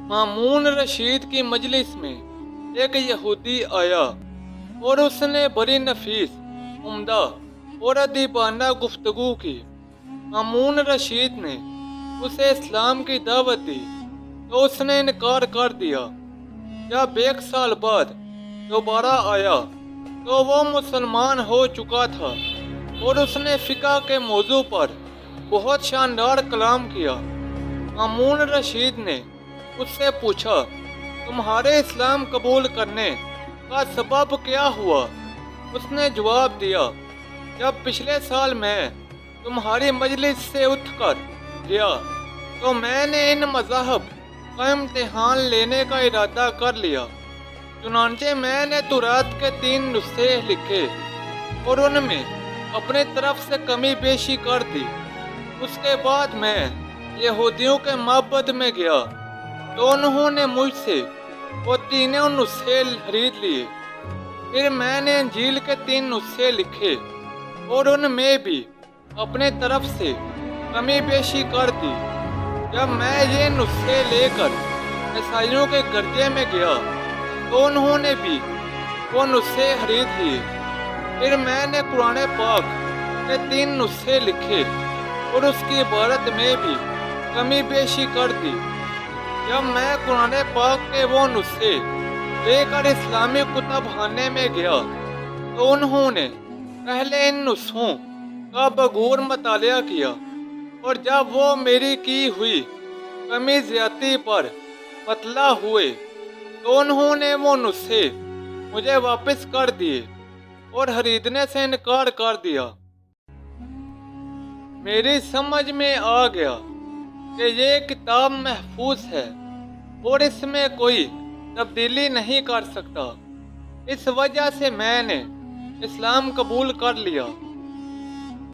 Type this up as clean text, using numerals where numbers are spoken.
मामून रशीद की मजलिस में एक यहूदी आया और उसने बड़ी नफीस, उम्दा और अदीबाना गुफ्तगू की। मामून रशीद ने उसे इस्लाम की दावत दी तो उसने इनकार कर दिया। जब एक साल बाद दोबारा आया तो वो मुसलमान हो चुका था और उसने फ़िक़्ह के मौजू पर बहुत शानदार कलाम किया। मामून रशीद ने उससे पूछा, तुम्हारे इस्लाम कबूल करने का सबब क्या हुआ? उसने जवाब दिया, जब पिछले साल मैं तुम्हारी मजलिस से उठकर गया तो मैंने इन मज़ाहब का इम्तिहान लेने का इरादा कर लिया। चुनांचे मैंने तुरात के 3 नुस्खे लिखे और उनमें अपने तरफ से कमी बेशी कर दी। उसके बाद मैं यहूदियों के मअबद में गया तो उन्होंने मुझसे वो तीनों नुस्खे खरीद लिए। फिर मैंने इंजील के 3 नुस्खे लिखे और उनमें भी अपने तरफ से कमी बेशी कर दी। जब मैं ये नुस्खे लेकर ईसाइयों के गर्जे में गया तो उन्होंने भी वो नुस्खे खरीद लिए। फिर मैंने कुरान पाक के 3 नुस्खे लिखे और उसकी इबारत में भी कमी बेशी कर दी। जब मैं कुरान पाक के वो नुस्खे लेकर इस्लामी कुतुबखाने में गया तो उन्होंने पहले इन नुस्खों का बगौर मुतालिया किया और जब वो मेरी की हुई कमी ज़्यादती पर मतला हुए तो उन्होंने वो नुस्खे मुझे वापस कर दिए और खरीदने से इनकार कर दिया। मेरी समझ में आ गया कि ये किताब महफूज है और इसमें कोई तब्दीली नहीं कर सकता। इस वजह से मैंने इस्लाम कबूल कर लिया।